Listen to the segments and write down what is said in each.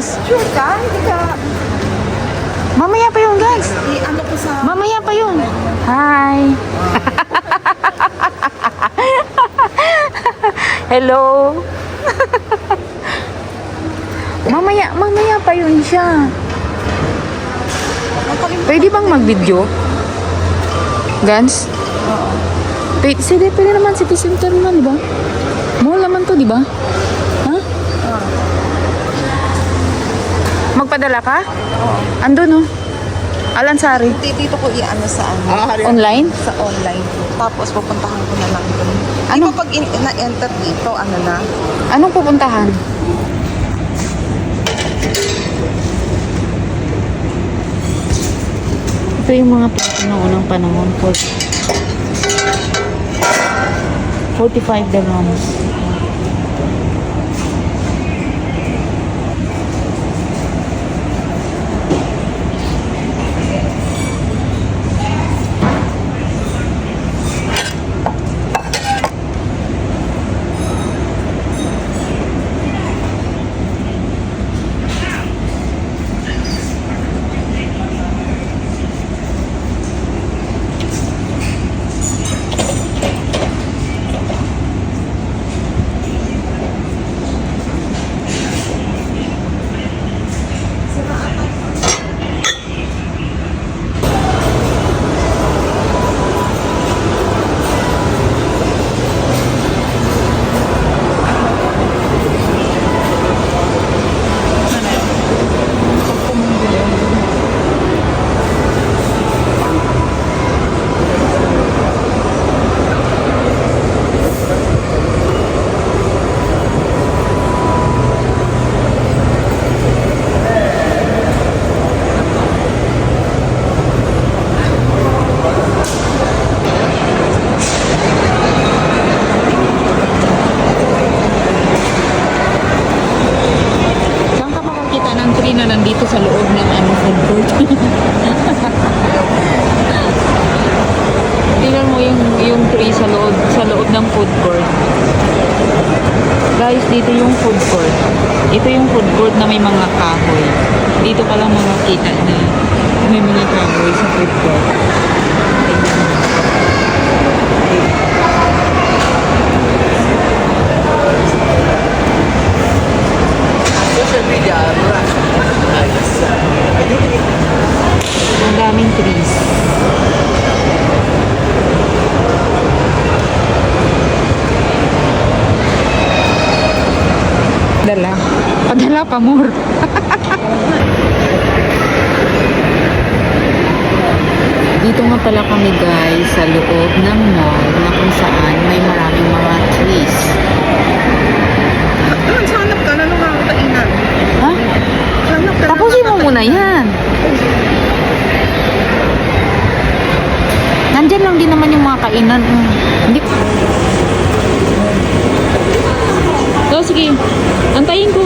Tapos, Sure ka? Hindi ka... mamaya pa yun, guys. Ano ko sa... Mamaya pa yun. Hi. Hello. Mamaya pa yun siya. Pwede bang mag-video? Gans? Oo. Pwede naman city center naman, di ba? Mall naman to, di ba? Ha? Magpadala ka? Oo. Andun, oh. Alansari. Dito ko i-ano sa ano. Online? Sa online. Tapos pupuntahan ko na lang doon. Ano? Di ba pag na-enter dito, ano na? Anong pupuntahan? Ito yung mga plato ng unang panahon. 45 dirhams. Saan ka makakita ng tree na nandito sa loob ng food court? Tingnan mo yung tree sa loob ng food court. Guys, dito yung food court. Ito yung food court na may mga kahoy. Dito ka lang makakita na may mga kahoy sa food court. Tingnan mo. Social media, Ang daming trees. Padala pa more. Dito nga pala kami guys sa loob ng mall na kung saan may maraming mga trees. Doon, hanap ka na nung kainan. Ha? Hanap ka Tapusin mo muna yan. Nandyan lang din naman yung mga kainan. Hindi. So, sige. Antayin ko.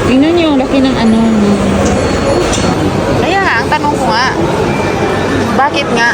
Tingnan niyo, laki ng ano. Kaya nga, ang tanong ko nga. Bakit nga?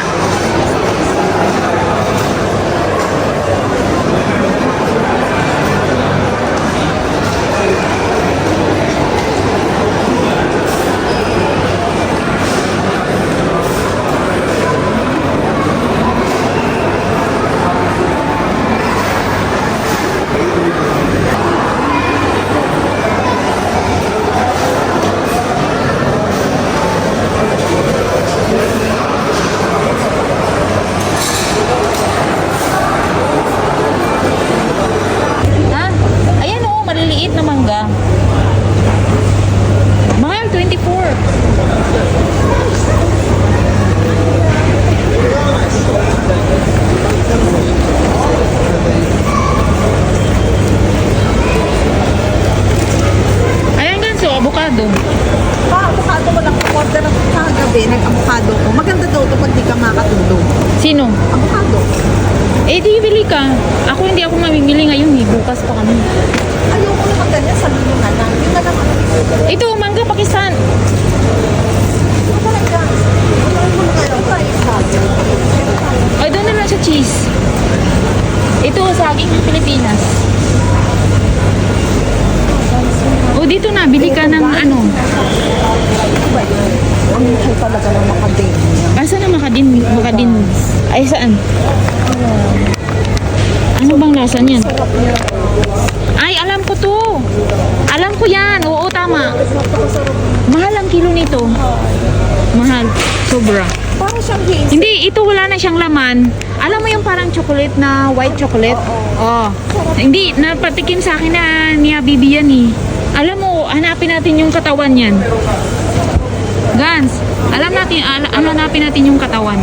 avocado ko. Maganda daw ito pag di ka makatulog. Sino? Avocado. Eh, di bili ka. Ako hindi ako mamimili ngayon eh. Bukas pa kami. Ayoko naman ganyan sa lulungan lang. Yun na lang ako. Ito, mangga, Pakistan. Ano talaga? Ano mo kayo? Tayo sa Ay, saan? Ano bang lasa niyan? Sarap niya. Ay, alam ko to. Alam ko yan. Oo, tama. Mahal ang kilo nito. Mahal. Sobra. Parang siyang hins. Hindi, ito wala na siyang laman. Alam mo yung parang chocolate na white chocolate? Oo. Hindi, napatikim sa akin na ni Habibi yan eh. Alam mo, hanapin natin yung katawan yan. Gans, hanapin natin yung katawan.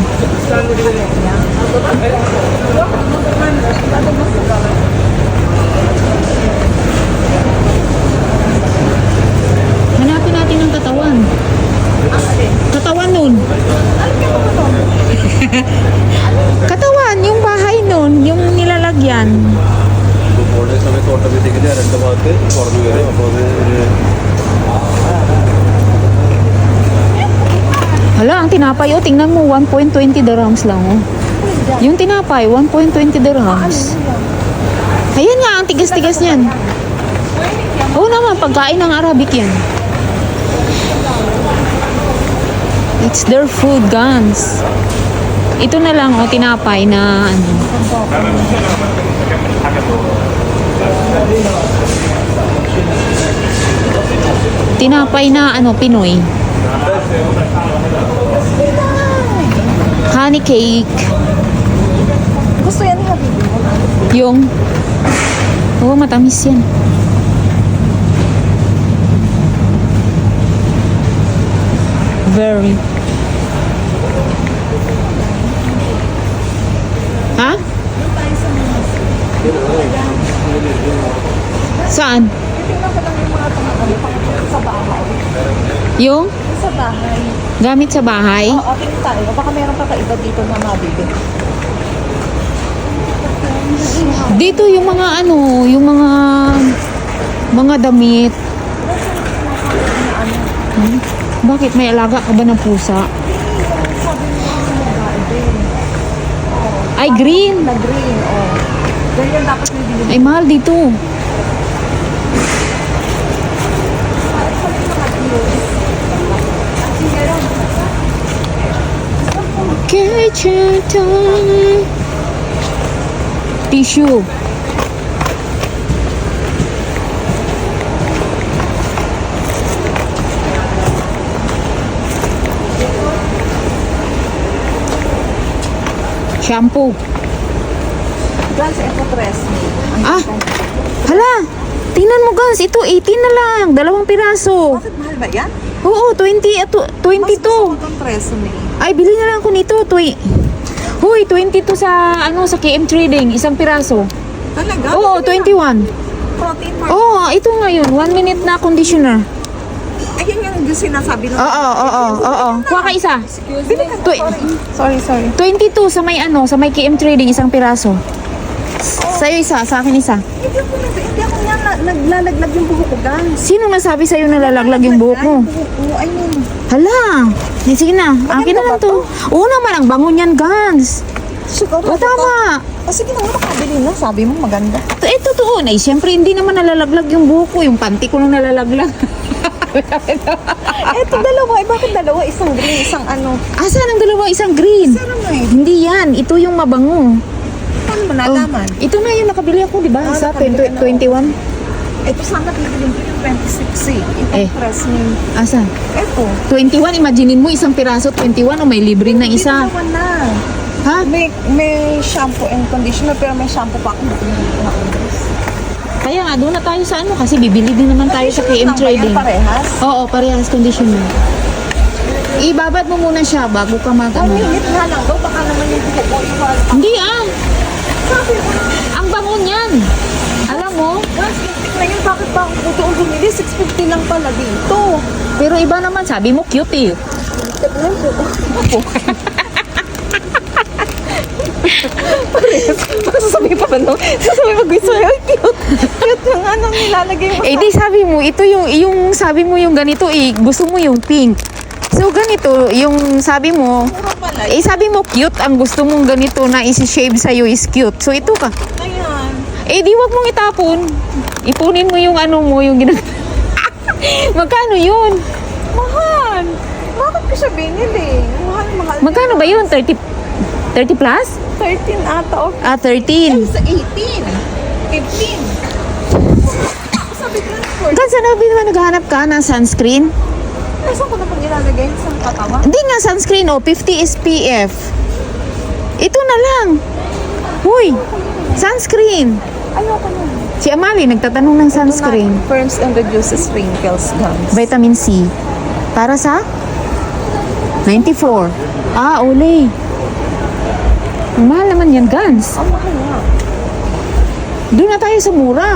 Hanapin natin yung katawan. Katawan nun. Katawan, yung bahay nun, yung nilalagyan. പോകുന്ന സമയത്ത് ഓട്ടോമാറ്റിക്കലി രണ്ട് ഭാഗത്ത് കുറഞ്ഞു വരും അപ്പോൾ അത് ഒരു Hala, ang tinapay, oh, tingnan mo, 1.20 dirhams lang, oh. Yung tinapay, 1.20 dirhams. Ayan nga, ang tigas-tigas niyan. Oo naman, pagkain ng Arabic yan. It's their food, guns. Ito na lang, oh, tinapay na, ano. Tinapay na, ano, Pinoy. Honey cake. Gusto yan ni Habibi. Yung, oo, matamis yan. Very. Ha? Saan? Tingnan ko lang yung mga pangalan sa bahay. Yung Sa bahay. gamit sa bahay? Oo, tingin tayo. Baka meron kakaiba dito na Habibi. Dito yung mga ano, yung mga damit. Hmm? Bakit may alaga ka ba ng pusa? Ay, green. Na green, oh. Ganyan dapat may binili. Ay, mahal dito. Tissue. Shampoo. Guys, ito press me. Ah, hala. Tingnan mo, guys. Ito, 18 na lang. 2 piraso. Bakit mahal ba yan? Oo, 20, Mas 22. gusto ko itong press me. Ay, bili na lang ako nito. Huy, 22 sa, ano, sa KM Trading. Isang piraso. Talaga? Oo, 21. Protein bar. Oo, ito ngayon. 1 minute na conditioner. Ayun yung sinasabi ng... Oo. Kuha ka isa. Bili ka. Twi- Sorry. 22 sa may ano, sa may KM Trading. Isang piraso. Sa'yo isa, sa akin isa. Hindi ako nga naglalaglag yung buhok ko, guys. Sino nasabi sa'yo na lalaglag yung buhok mo? I mean, Hala. Sige na, akin na lang to. Oo naman, ang bango niyan, guys. siguro. O tama. O sige na, makabili na. Sabi mo maganda. Totoo na. Siyempre, hindi naman nalalaglag yung buhok ko. Yung panty ko lang nalalaglag. Eto, dalawa. Eh, bakit dalawa? Isang green, isang ano. Asan ang dalawa? Isang green. Sarang nga eh. Hindi yan. Ito yung mabango. Paano mo nalaman? Ito na yung nakabili ako, di ba? Ah, Isa, nakabili ka na. 21. Ito sana bibilin ko yung 26 eh. Itong Eh. press me. Asan? Eto. 21, imaginein mo isang piraso, 21 o may libre na Hindi isa. dalawa na. Ha? May shampoo and conditioner pero may shampoo pa ako. Kaya nga, doon na tayo sa ano kasi bibili din naman tayo sa KM Trading. Parehas? Oo, parehas conditioner. Ibabad mo muna siya bago ka mag Ang ano. minute nga lang daw. Baka naman yung buhok ko. Hindi ah, Sabi mo na. ang bango niyan. Alam mo? Guys, na yun. Bakit ba ako doon bumili? 650 lang pala dito. Pero iba naman, sabi mo cute eh. Tignan ko. Opo. Sasabihin pa ba no? Sasabihin pag gusto ay cute. Cute yung anong nilalagay mo. Eh di sabi mo, ito yung sabi mo yung ganito eh, gusto mo yung pink. So ganito, yung sabi mo, Mura pala. eh sabi mo cute, ang gusto mong ganito na isi-shave sa'yo is cute. So ito ka. Ayan. Eh di wag mong itapon. Ipunin mo yung ano mo, yung Magkano yun? Mahal. Bakit ko siya binili? Mahal. Magkano ba yun? 30? 30 plus? 13 ata o Ah, 13. sa 18. 15. Sabi ko lang, Gan, sana ba naghahanap ka ng sunscreen? saan ko na pag ilalagay sa katawan? Hindi nga sunscreen, 50 SPF. Ito na lang. Huy, sunscreen. Ayoko na. Si Amali nagtatanong ng sunscreen. Firms and reduces wrinkles, guns. Vitamin C. Para sa? 94. Ah, Olay. Ang mahal naman yan, Gans. Ang mahal nga. Doon na tayo sa mura.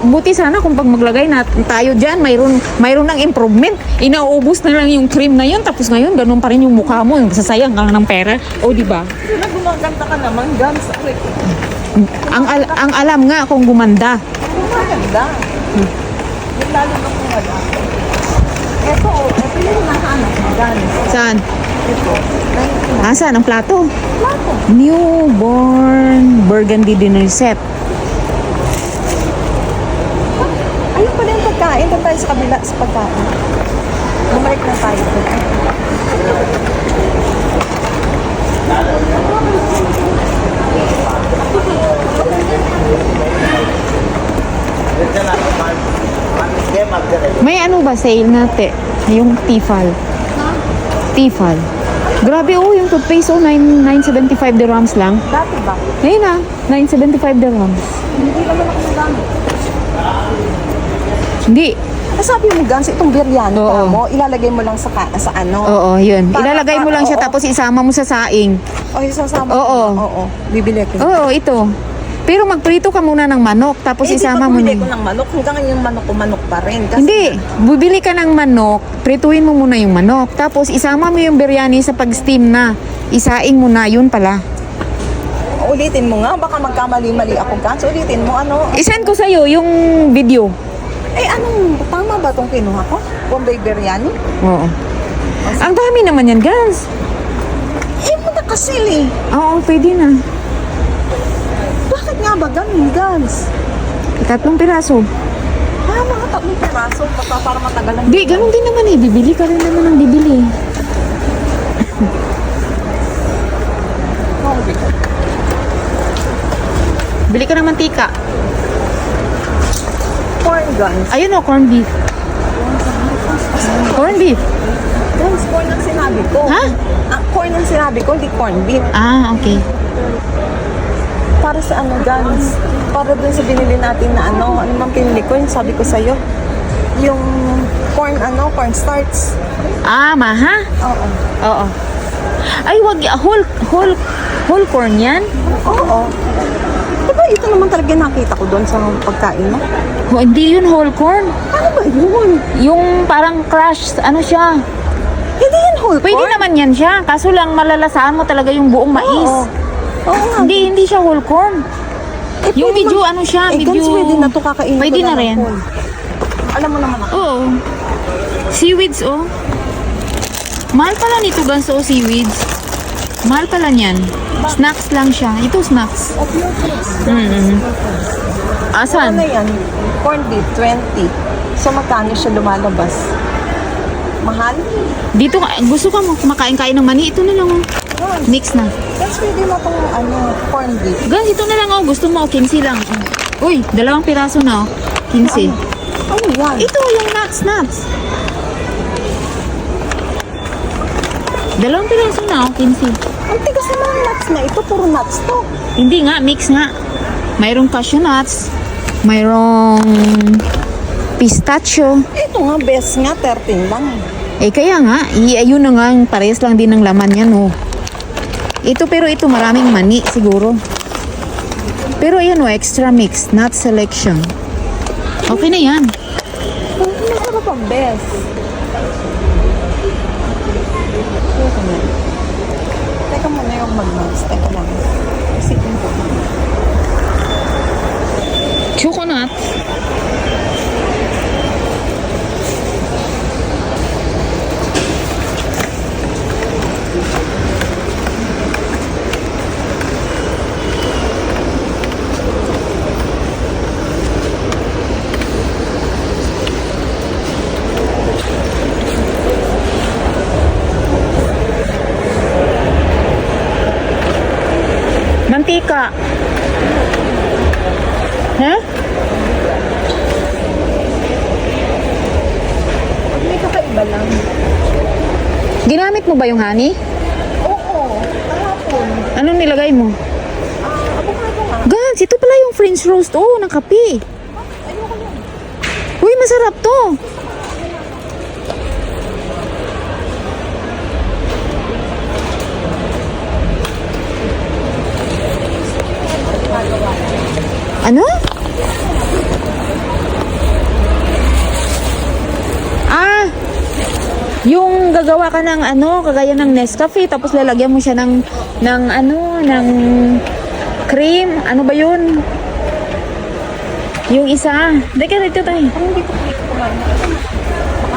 Buti sana kung pag maglagay na tayo dyan, mayroon ng improvement. Inaubos na lang yung cream na yun, tapos ngayon, ganun pa rin yung mukha mo. Sasayang ka ng pera. O, di ba? Sila gumaganda ka naman, guns. Ang alam nga kung gumanda. Gumaganda. Yung lalo na kung wala. Ito yung nahanap mo, guns. Saan? Ito. Saan ang plato? Plato. Newborn Burgundy Dinner Set. Ayun pala yung pagkain. Doon tayo sa kabila sa pagkain. Bumalik na tayo. May ano ba sale natin? Yung Tefal. Tefal. Grabe yung toothpaste 975 dirhams lang. Dati ba? Ngayon 975 dirhams. Hindi naman ako nagamit. Hindi. Sabi mo, guns, itong biryani Oo. mo, ilalagay mo lang sa ano. Oo, yun. Para- Ilalagay mo lang siya oo. tapos isama mo sa saing. O, isasama Oo. mo. Oo. Bibili ko. Oo, ito. Pero magprito ka muna ng manok tapos isama mo Hindi na. ko ng manok. Hanggang ngayon yung manok ko, manok pa rin. Kasi Hindi. Bibili ka ng manok, prituin mo muna yung manok. Tapos isama mo yung biryani sa pag-steam na. Isaing mo na, yun pala. ulitin mo nga, baka magkamali-mali ako, guns. Ulitin mo, ano. Isend ko sa'yo yung video. Tama ba itong kinuha ko? Bombay biryani? Oo. Ang dami naman yan, guys. Mo na kasi eh. Oo, pwede na. Bakit nga ba ganun, guns? 3 piraso. Mga 3 piraso, para matagalan. Di, ganun din naman eh. Bibili ka rin naman ng bibili. Bili ka ng mantika. Corn, guns. Ayun o, corn beef. Corn beef. Guns, corn ang sinabi ko. Ha? Corn ang sinabi ko, hindi corn beef. Ah, okay. Para sa ano, guns? Para dun sa binili natin na ano mang pinili ko, yung sabi ko sa'yo. Yung corn, corn starch. Ah, maha? Oo. Oo. Ay, wag. Whole corn yan? Oo. Diba ito naman talaga nakita ko doon sa pagkain mo? Oh, hindi yun whole corn. Ano ba yun? Yung parang crush, ano siya? Hindi yan whole Pwede corn. naman yan siya. Kaso lang malalasahan mo talaga yung buong mais. Oo. Oo nga. Hindi siya whole corn. Yung pwede medyo man- ano siya, guys, medyo... pwede na to, kakainin Pwede ko na ng rin. whole. Alam mo naman ako. Oo. Seaweeds, oh. Mahal pala nito, guys, oh, seaweeds. Mahal pala niyan. Snacks lang siya. Ito, snacks. Of your fruits. Mm-hmm. Ano Asan? yan? Corn beef, 20. So, magkano siya lumalabas? Mahal? Dito, gusto ka kumakain-kain ng mani? Ito na lang, oh. Mix na. That's pwede mo itong corn beef. Guys, ito na lang, oh. Gusto mo, 15 lang. Uy, 2 piraso na, oh. 15. Ano yan? Ito, yung nuts. 2 piraso na, oh. 15. Ang tigas naman ng nuts na ito. Puro nuts to. Hindi nga, mix nga. Mayroong cashew nuts. Mayroong pistachio. Ito nga, best nga, 13 lang. Eh kaya nga, ayun na nga, parehas lang din ng laman yan, oh. Ito, pero ito maraming mani siguro. Pero ayan, oh, extra mix, nut selection. Okay na yan. Masarap ang best. Teka muna yung mag-nuts. Teka lang. Isipin ko. Coconut. mantika. Ha? May kakaiba lang. Ginamit mo ba yung honey? Oo, kahapon. Anong nilagay mo? Avocado nga. Guys, ito pala yung French roast. Oh, ng kape. Ayoko yan. Uy, masarap to. Ano? Ah, yung gagawa ka ng ano, kagaya ng Nescafe, tapos lalagyan mo siya ng cream. Ano ba yun? Yung isa. Teka, dito tayo. Hindi ko kumain.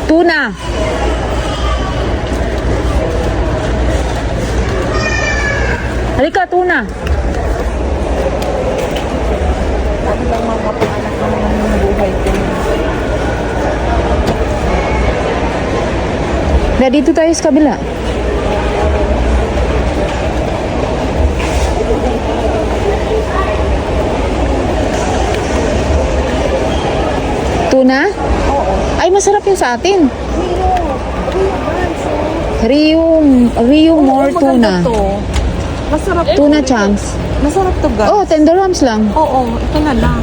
Tuna. Halika, tuna. Ano lang mga panganak ng buhay ko. Na dito tayo sa kabila. Tuna? Oo. Ay, masarap yung sa atin. Rio. Rio more Oo, tuna. maganda to. Masarap to. Tuna chunks. Masarap to, guys. Oh, tenderloins lang. Oo, ito na lang.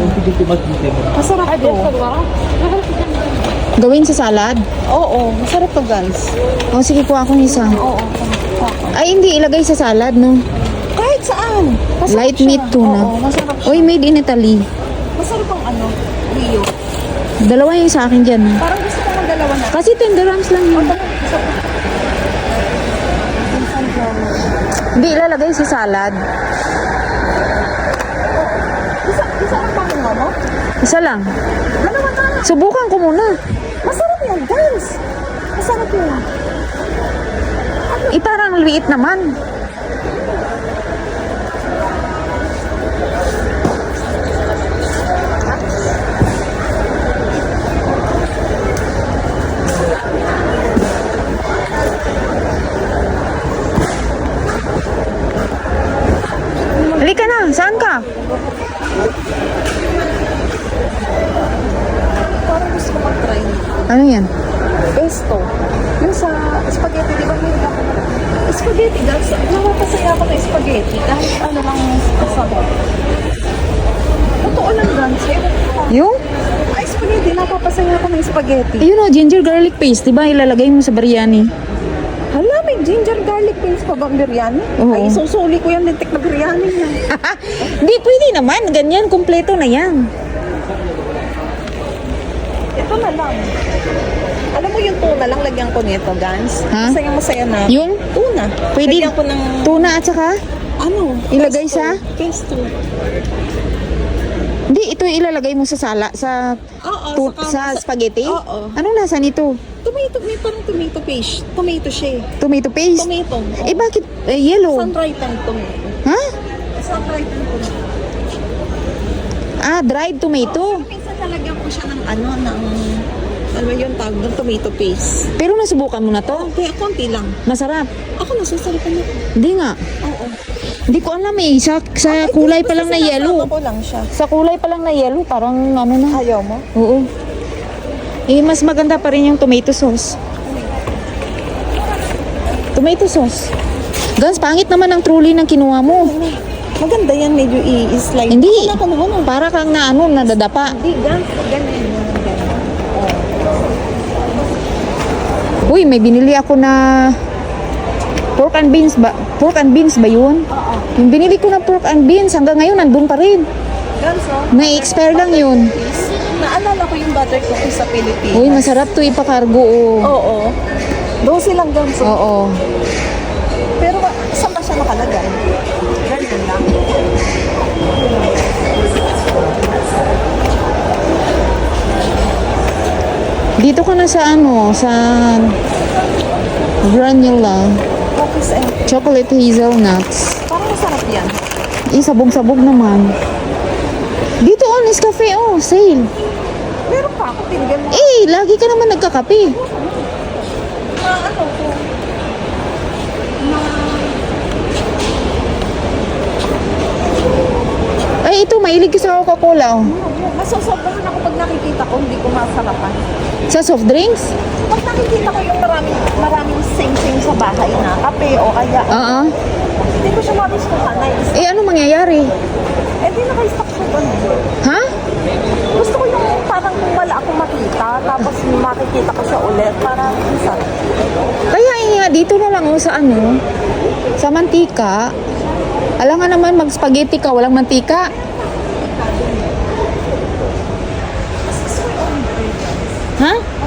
Masarap to. Gawin sa salad. Oo, masarap to, guys. Oh, sige, kuha akong isa. Oo. Ay, hindi ilagay sa salad, no? Kahit saan. Masarap Light siya. meat tuna. Oo, masarap siya. Oy, made in Italy. Masarap ang ano, Rio. Dalawa yung sa akin dyan. Parang gusto ko magdalawa na. Kasi tenderloins lang yun. Hindi ilalagay sa salad. Isa ang pangunga mo? Isa lang. Dalawa na. Subukan ko muna. Masarap yan, guys. Masarap yan. Parang liit naman. Halika na, saan ka? Parang gusto ko mag-try. Ano yan? Pesto. Yung sa spaghetti, di ba may spaghetti, guys. Napapasaya ako ng spaghetti. Kahit ano lang kasama. Totoo lang, guys. Yung? Ay, spaghetti. Napapasaya ako ng spaghetti. Ayun o, ginger garlic paste. Diba ilalagay mo sa biryani? Hala, may ginger garlic paste pa ba ang biryani? Oo. Ay, susuli ko yan. Lintik na biryani niya. Hindi, pwede naman. Ganyan, kumpleto na yan. Ito na lang. Alam mo yung tuna lang, lagyan ko nito, guys. Ha? Masaya na. Yung? Tuna. Pwede Lagyan ko ng, tuna at saka? ano? Ilagay pesto. sa? Pesto. Hindi, ito ilalagay mo sa sa Oo, sa spaghetti? Oo. Anong lasa nito? Tomato, may parang tomato paste. Tomato siya eh. Tomato paste? Tomato. Eh bakit yellow? Sun-dried ang tomato. Ha? Sun-dried ang tomato. Ah, dried tomato. Minsan nalagyan ko siya ng ano yung tawag ng tomato paste. Pero nasubukan mo na to? Kaya konti lang. Masarap. Ako nasusalipan ako. Hindi nga. Oo. Hindi ko alam eh. Sa kulay pa lang na yellow. Ako lang siya. Sa kulay pa lang na yellow, parang ano na. Ayaw mo? Oo. Eh, mas maganda pa rin yung tomato sauce. Tomato sauce. Gans, pangit naman ang truly ng kinuha mo. Maganda yan, medyo i-slide. Hindi. Ako na. Para kang na ano, nadadapa. Hindi, ganyan. Uy, may binili ako na pork and beans ba? Pork and beans ba yun? Oo. Yung binili ko na pork and beans, hanggang ngayon nandun pa rin. Ganso. May expire lang yun. Naalala ko yung butter cookies sa Pilipinas. Uy, masarap to ipakargo. Oh. Oo. 12 lang ganso. Oo. Pero saan ba siya nakalagay? Ganyan lang. Dito ka na sa ano, sa granula, Cookies and chocolate hazelnuts. parang masarap yan. Sabog-sabog naman. Dito oh, Nescafe oh, sale. Meron pa ako, pinigyan mo. Eh, lagi ka naman nagkakape. Ano ko? Ay, ito, mahilig ka sa Coca-Cola oh. Masosobrahan ako pag nakikita ko, hindi ko masarapan. Sa soft drinks? Pag nakikita ko yung maraming sing-sing sa bahay na kape o kaya, Oo. hindi ko siya magustuhan. Eh, ano mangyayari? Eh, di naka-stock siya doon. Ha? Gusto ko yung parang wala akong makita, tapos makikita ko siya ulit para isa. Kaya nga, dito na lang oh, sa ano, sa mantika. Alam nga naman, mag-spaghetti ka, walang mantika. Ha?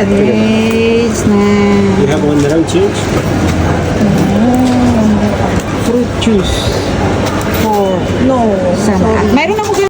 Yes, na You have one round change? fruit juice for No, sa sorry. Mayroon ako